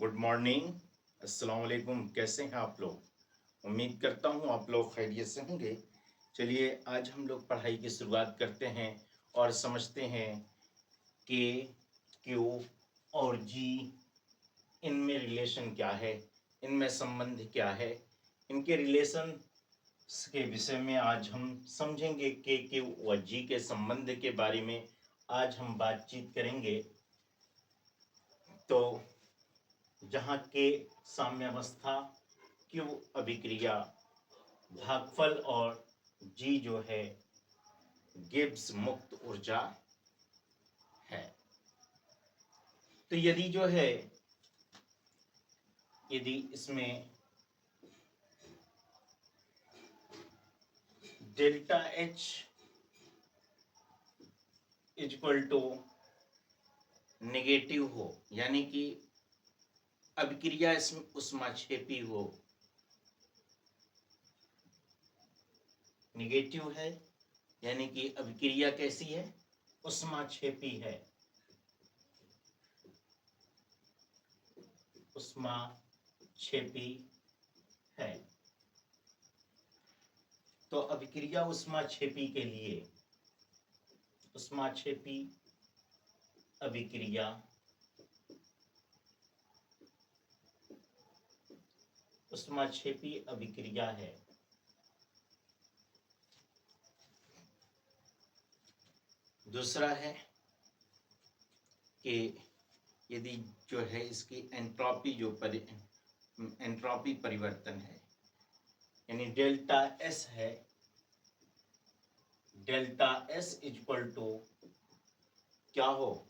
Good morning. अस्सलाम वालेकुम। कैसे हैं आप लोग? उम्मीद करता हूँ आप लोग खैरियत से होंगे। चलिए आज हम लोग पढ़ाई की शुरुआत करते हैं और समझते हैं के, क्यू और जी, इनमें रिलेशन क्या है, इनमें संबंध क्या है। इनके रिलेशन के विषय में आज हम समझेंगे। के, क्यू और जी के संबंध के बारे में आज हम बातचीत करेंगे। तो जहाँ के साम्यावस्था, क्यू अभिक्रिया, भागफल और जी जो है गिब्स मुक्त ऊर्जा है। तो यदि इसमें delta H equal to negative हो, यानी कि अभिक्रिया इसमें ऊष्माक्षेपी हो, नेगेटिव है यानी कि अभिक्रिया कैसी है? ऊष्माक्षेपी है। ऊष्माक्षेपी है। तो अभिक्रिया ऊष्माक्षेपी के लिए ऊष्माक्षेपी अभिक्रिया ऊष्माक्षेपी अभिक्रिया है। दूसरा है कि यदि जो है इसकी एंट्रोपी परिवर्तन है, यानी डेल्टा एस है, डेल्टा एस इक्वल टू क्या हो?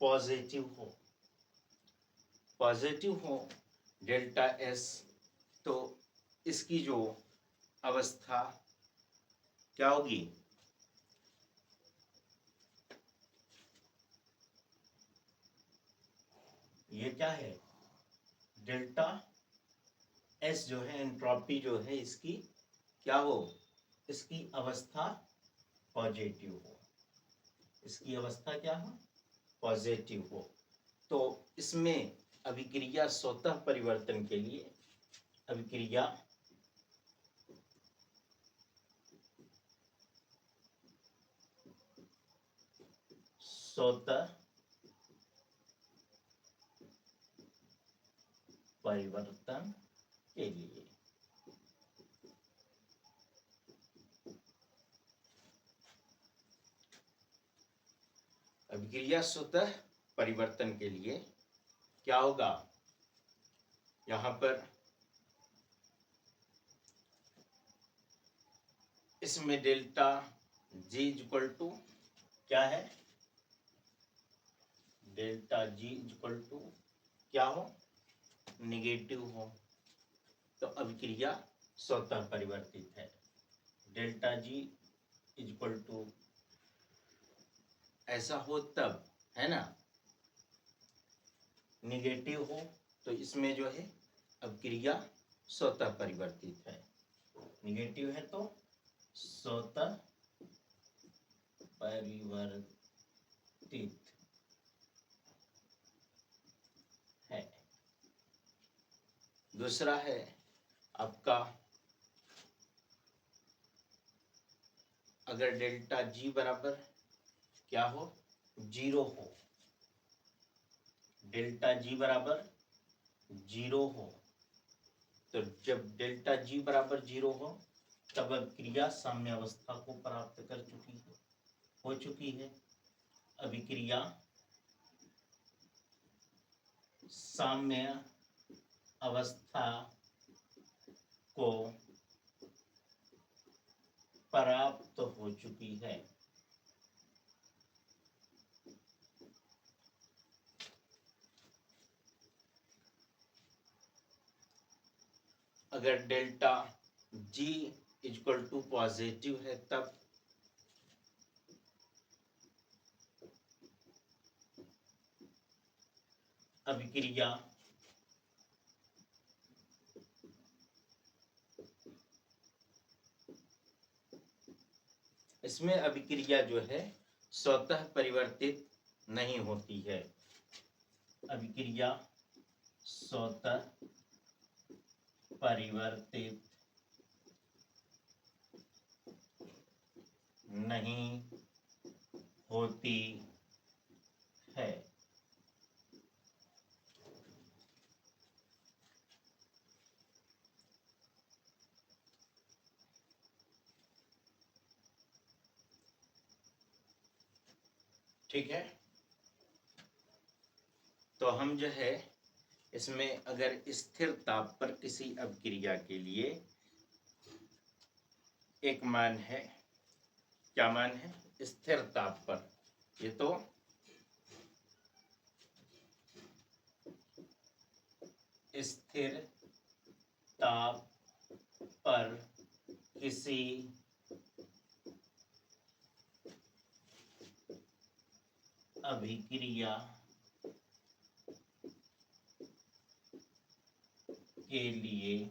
पॉजिटिव हो डेल्टा एस, तो इसकी जो अवस्था क्या होगी? ये क्या है? डेल्टा एस जो है एंट्रोपी जो है इसकी क्या हो? इसकी अवस्था पॉजिटिव हो। इसकी अवस्था क्या हो? पॉजिटिव हो। तो इसमें अभिक्रिया स्वतः परिवर्तन के लिए अभिक्रिया स्वतः परिवर्तन के लिए अभिक्रिया स्वतः परिवर्तन के लिए क्या होगा? यहां पर इसमें डेल्टा जी इक्वल टू क्या है? डेल्टा जी इक्वल टू क्या हो? निगेटिव हो। तो अभिक्रिया स्वतः परिवर्तित है। डेल्टा जी इक्वल टू ऐसा हो तब, है ना, निगेटिव हो तो इसमें जो है अभिक्रिया स्वतः परिवर्तित है। निगेटिव है तो स्वतः परिवर्तित है। दूसरा है आपका, अगर डेल्टा जी बराबर क्या हो? जीरो हो, डेल्टा जी बराबर जीरो हो, तो जब डेल्टा जी बराबर जीरो हो तब अभिक्रिया साम्यावस्था को प्राप्त कर चुकी है, हो चुकी है। अभिक्रिया साम्य अवस्था को प्राप्त हो चुकी है। अगर delta G equal to positive है तब अभिक्रिया इसमें अभिक्रिया जो है स्वतः परिवर्तित नहीं होती है। अभिक्रिया स्वतः परिवर्तित नहीं होती है। ठीक है, तो हम जो है इसमें अगर स्थिर ताप पर किसी अपक्रिया के लिए एक मान है, क्या मान है? स्थिर ताप पर, ये तो स्थिर ताप पर किसी अभिक्रिया के लिए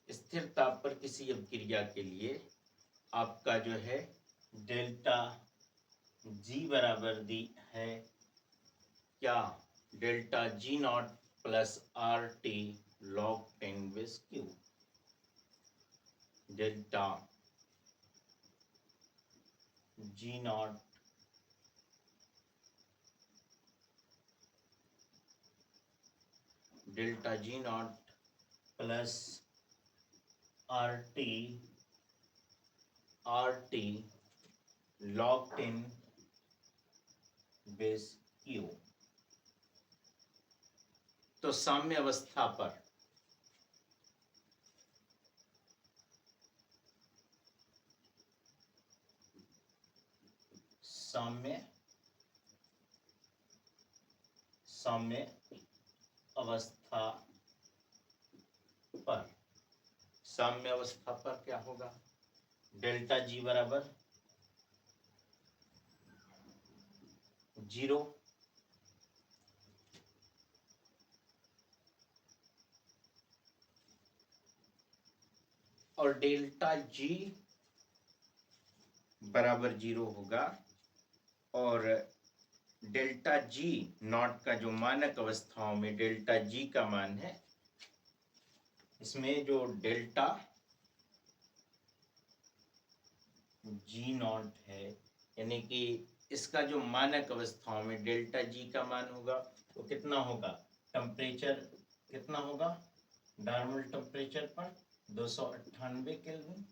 स्थिर ताप पर किसी अभिक्रिया के लिए आपका जो है डेल्टा जी बराबर दी है क्या? Delta G not plus R T log 10^3। Delta G not plus R T log 10^3। तो साम्य अवस्था पर साम्य अवस्था पर क्या होगा? डेल्टा जी बराबर 0, और डेल्टा जी बराबर 0 होगा, और डेल्टा जी नॉट का जो मानक अवस्थाओं में डेल्टा जी का मान है, इसमें जो डेल्टा जी नॉट है, यानी कि इसका जो मानक अवस्थाओं में डेल्टा जी का मान होगा वो कितना होगा? टेम्परेचर कितना होगा? नॉर्मल टेम्परेचर पर 298 केल्विन,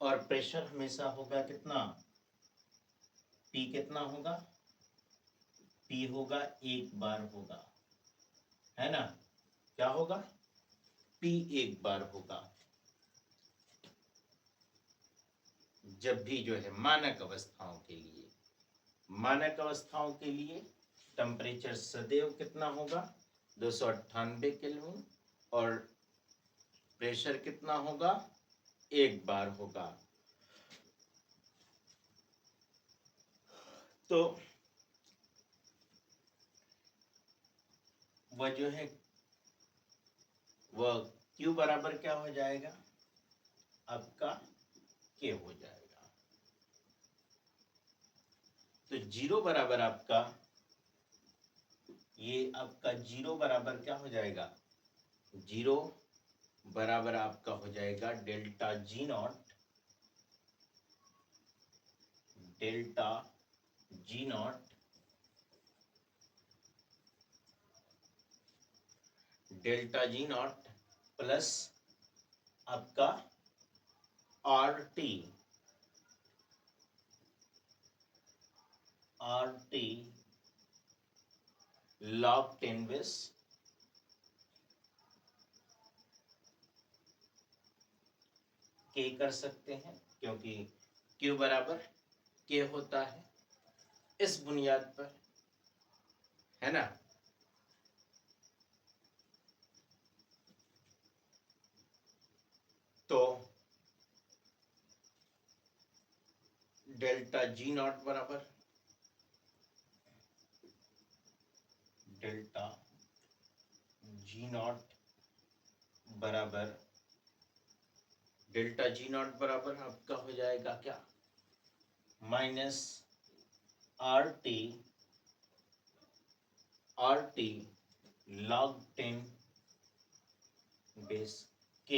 और प्रेशर हमेशा होगा कितना? पी कितना होगा? पी होगा 1 बार होगा, है ना? क्या होगा? पी 1 बार होगा जब भी जो है मानक अवस्थाओं के लिए टेम्परेचर सदैव कितना होगा? 298 केल्विन, और प्रेशर कितना होगा? 1 बार होगा। तो वह जो है वह Q बराबर क्या हो जाएगा? आपका K हो जाएगा। तो 0 बराबर आपका, ये आपका 0 बराबर क्या हो जाएगा? 0 बराबर आपका हो जाएगा डेल्टा जी नॉट प्लस आपका आर टी लॉग 10^3 के कर सकते हैं, क्योंकि Q बराबर K होता है इस बुनियाद पर, है ना? तो डेल्टा जी नॉट बराबर डेल्टा जी नॉट बराबर आपका हो जाएगा क्या? RT log 10 base K।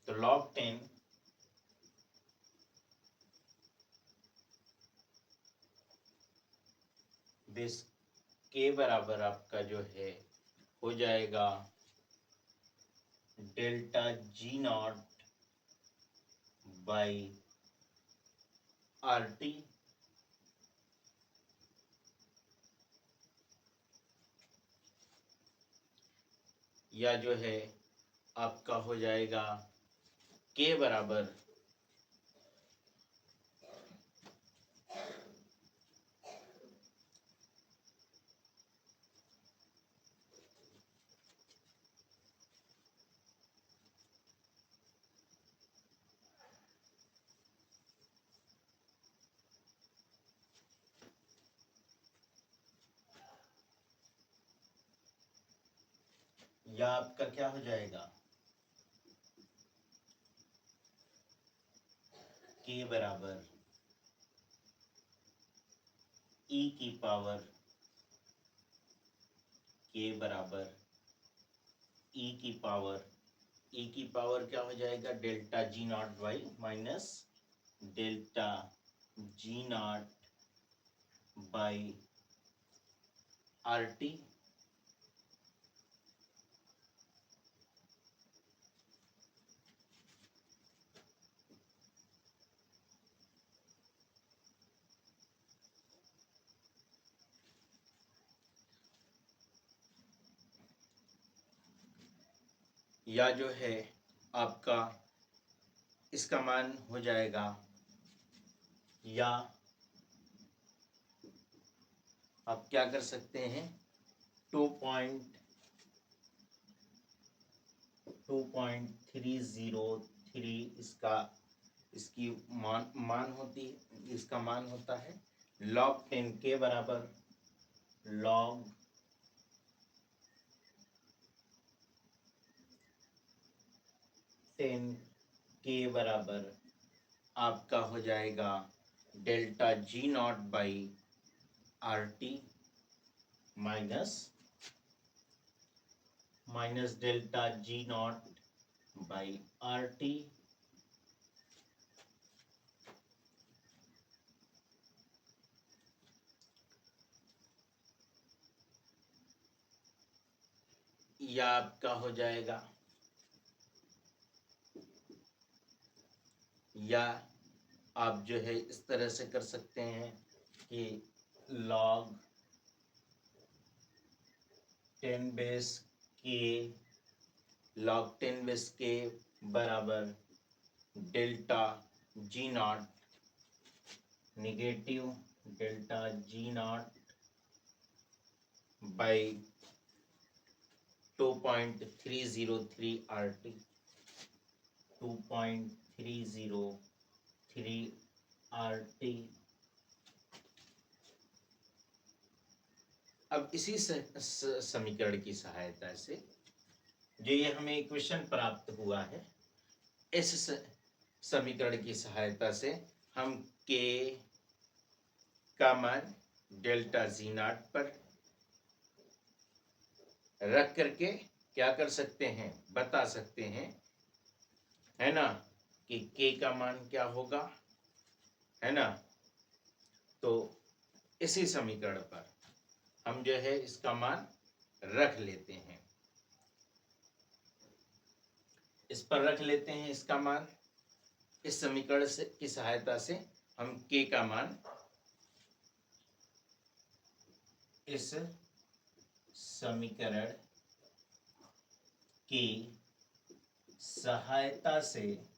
तो log 10 बेस K बराबर आपका जो है हो जाएगा delta G not by RT, या जो है आपका हो जाएगा K बराबर या आपका क्या हो जाएगा K बराबर E की पावर K बराबर E की पावर क्या हो जाएगा delta G not by minus delta G not by RT, या जो है आपका इसका मान हो जाएगा, या आप क्या कर सकते हैं 2.303 इसकी मान होती है, इसका मान होता है log 10 के बराबर log 10 के बराबर आपका हो जाएगा delta G not by RT minus delta G not by RT, या आपका हो जाएगा, या आप जो है इस तरह से कर सकते हैं कि log 10 बेस के बराबर delta G not negative delta G not by 2.303 RT 2.303 RT। अब इसी समीकरण की सहायता से जो ये हमें इक्वेशन प्राप्त हुआ है, इस समीकरण की सहायता से हम K का मान डेल्टा G नॉट पर रख करके क्या कर सकते हैं, बता सकते हैं, है ना, कि K का मान क्या होगा, है ना। तो इसी समीकरण पर हम जो है इसका मान रख लेते हैं, इस पर रख लेते हैं इसका मान। इस समीकरण से की सहायता से हम K का मान इस समीकरण की सहायता से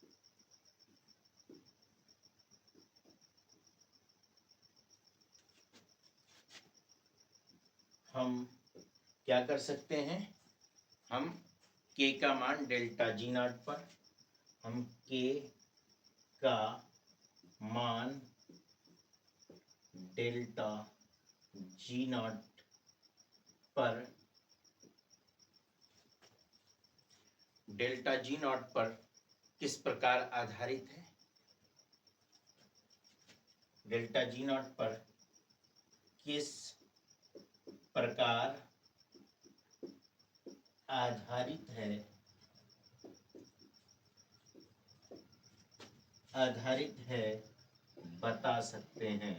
हम क्या कर सकते हैं, हम K का मान डेल्टा G नॉट पर, हम K का मान डेल्टा G नॉट पर किस प्रकार आधारित है, डेल्टा जी नॉट पर किस प्रकार आधारित है बता सकते हैं।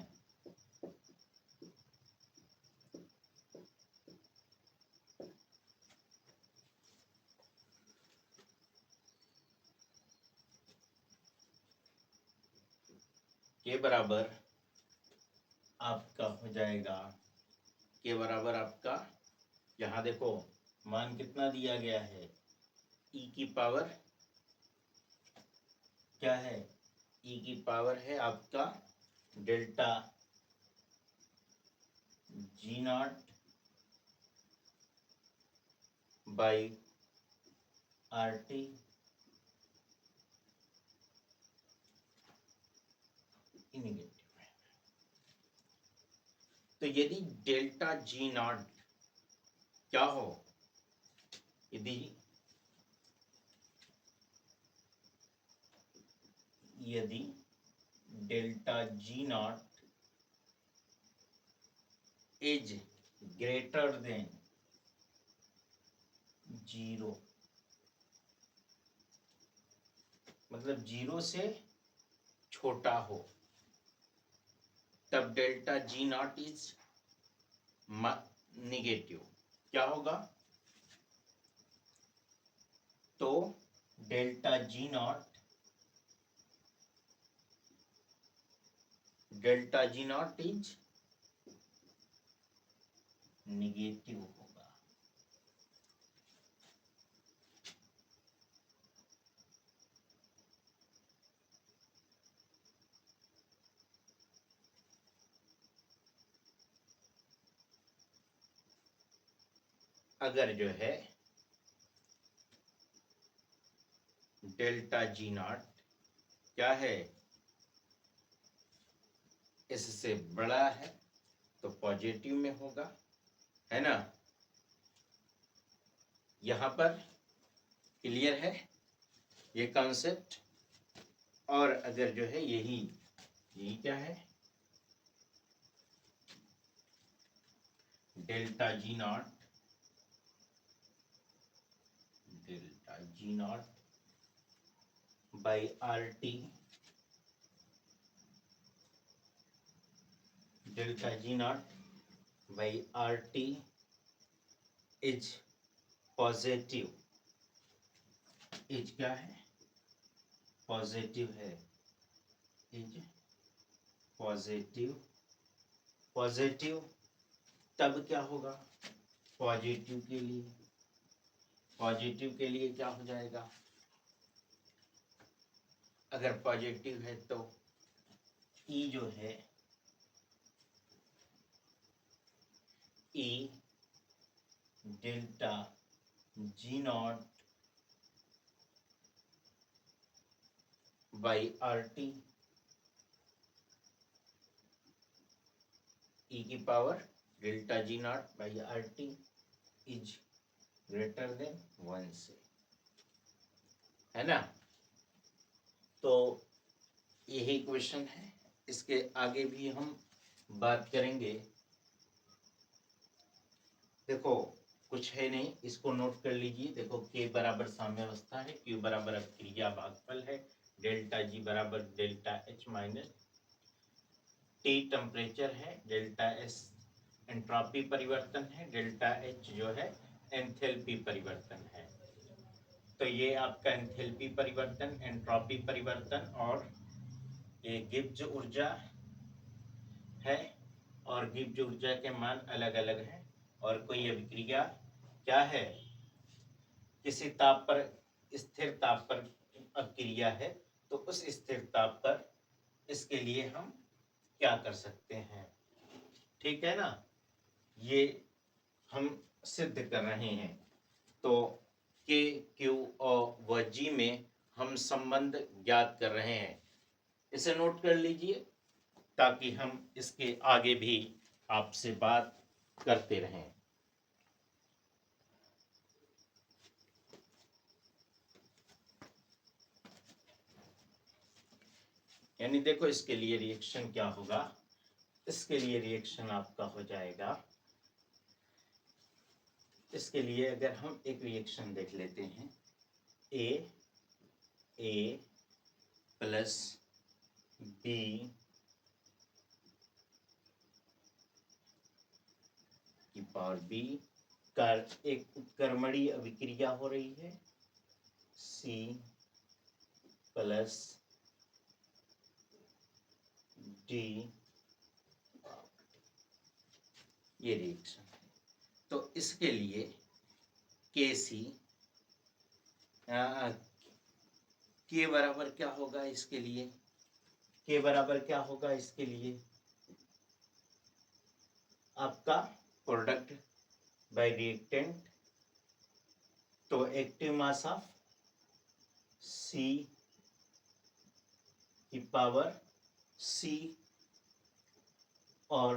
के बराबर आपका हो जाएगा, के बराबर आपका, यहाँ देखो मान कितना दिया गया है, ई की पावर क्या है, ई की पावर है आपका delta G naught by R T negative है। तो यदि डेल्टा जी नॉट क्या हो, यदि delta G not is greater then 0, मतलब 0 से छोटा हो, तब delta G not is negative. क्या होगा, तो delta G not is negative होगा। अगर जो है डेल्टा जी नॉट क्या है, इससे बड़ा है तो पॉजिटिव में होगा, है ना। यहां पर क्लियर है ये कॉन्सेप्ट। और अगर जो है यही क्या है, delta G naught by R T, delta G naught by R T is positive, is क्या है, पॉजिटिव है, इज पॉजिटिव तब क्या होगा, पॉजिटिव के लिए क्या हो जाएगा, अगर पॉजिटिव है तो ई जो है, e delta G naught by R T, e की power delta G naught by R T is greater than 1 से, है ना। तो यही क्वेश्चन है, इसके आगे भी हम बात करेंगे। देखो कुछ है नहीं, इसको नोट कर लीजिए। देखो के बराबर साम्यावस्था है, क्यू बराबर अभिक्रिया भागफल है, डेल्टा जी बराबर delta H minus T temperature है, डेल्टा एस एंट्रोपी परिवर्तन है, डेल्टा एच जो है एंथैल्पी परिवर्तन है। तो ये आपका एंथैल्पी परिवर्तन, एंट्रोपी परिवर्तन और ये गिब्स ऊर्जा है, और गिब्स ऊर्जा के मान अलग अलग हैं। और कोई अभिक्रिया क्या है, किसी ताप पर, स्थिर ताप पर अभिक्रिया है, तो उस स्थिर ताप पर इसके लिए हम क्या कर सकते हैं, ठीक है ना। ये हम सिद्ध कर रहे हैं। तो के, क्यू और व जी में हम संबंध ज्ञात कर रहे हैं। इसे नोट कर लीजिए ताकि हम इसके आगे भी आपसे बात करते रहें। यानी देखो इसके लिए रिएक्शन क्या होगा, इसके लिए रिएक्शन आपका हो जाएगा, इसके लिए अगर हम एक रिएक्शन देख लेते हैं, ए प्लस बी की पावर बी का एक उत्क्रमणीय अभिक्रिया हो रही है, सी प्लस डी, ये रिएक्शन है। तो इसके लिए के सी के बराबर क्या होगा, इसके लिए के बराबर क्या होगा, इसके लिए आपका प्रोडक्ट बाय रिएक्टेंट, तो एक्टिव मास ऑफ सी की पावर सी और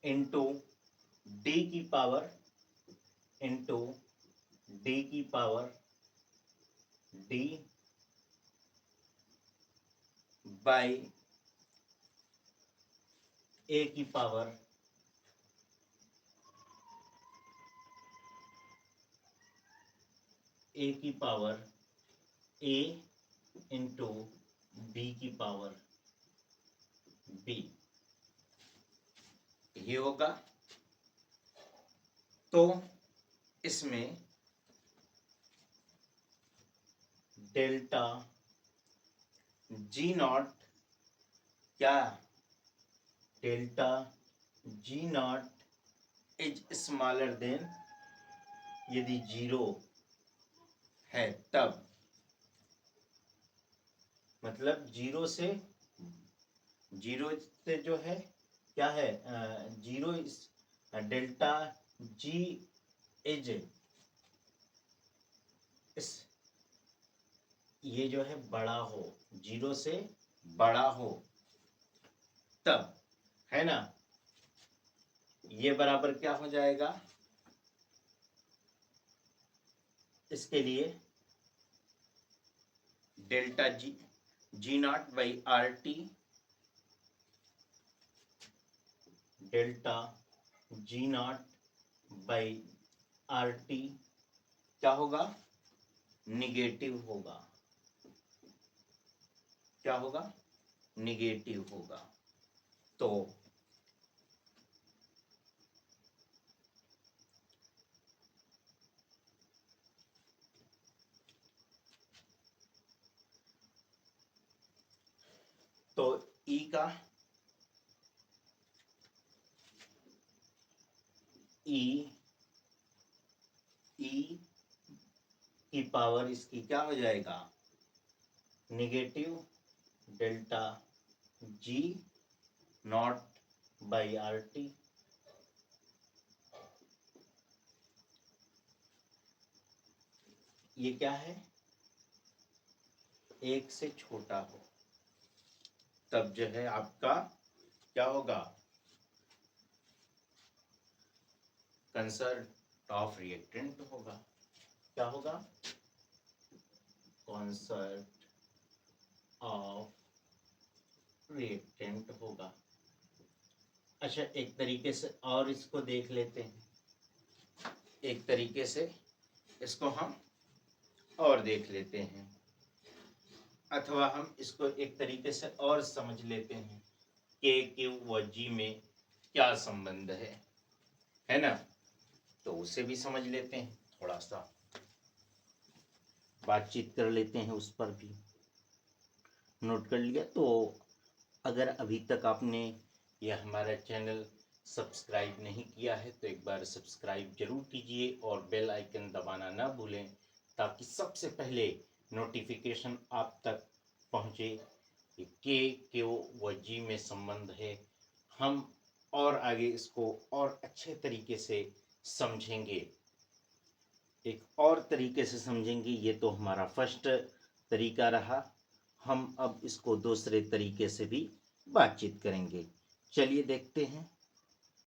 इंटू डी की पावर डी बाय ए की पावर ए इंटू बी की पावर बी, ये होगा। तो इसमें डेल्टा जी नॉट क्या, delta G not is smaller than, यदि 0 है तब, मतलब 0 से जो है क्या है, 0 डेल्टा जी इज इस, ये जो है बड़ा हो, 0 से बड़ा हो तब, है ना, ये बराबर क्या हो जाएगा, इसके लिए delta G naught by R T, delta G naught by R T क्या होगा, निगेटिव होगा, क्या होगा, निगेटिव होगा। तो ई का ई की पावर इसकी क्या हो जाएगा, negative delta G naught by R T, ये क्या है, 1 से छोटा हो तब जो है आपका क्या होगा, कंसर्ट ऑफ रिएक्टेंट होगा, क्या होगा, कंसर्ट ऑफ रिएक्टेंट होगा। अच्छा, एक तरीके से और इसको देख लेते हैं, एक तरीके से इसको हम और देख लेते हैं, अथवा हम इसको एक तरीके से और समझ लेते हैं, के क्यू व जी में क्या संबंध है ना, तो उसे भी समझ लेते हैं, थोड़ा सा बातचीत कर लेते हैं, उस पर भी नोट कर लिया। तो अगर अभी तक आपने यह हमारा चैनल सब्सक्राइब नहीं किया है तो एक बार सब्सक्राइब जरूर कीजिए और बेल आइकन दबाना ना भूलें, ताकि सबसे पहले नोटिफिकेशन आप तक पहुंचे कि के क्यू व जी में संबंध है। हम और आगे इसको और अच्छे तरीके से समझेंगे, एक और तरीके से समझेंगे। ये तो हमारा फर्स्ट तरीका रहा, हम अब इसको दूसरे तरीके से भी बातचीत करेंगे। चलिए देखते हैं।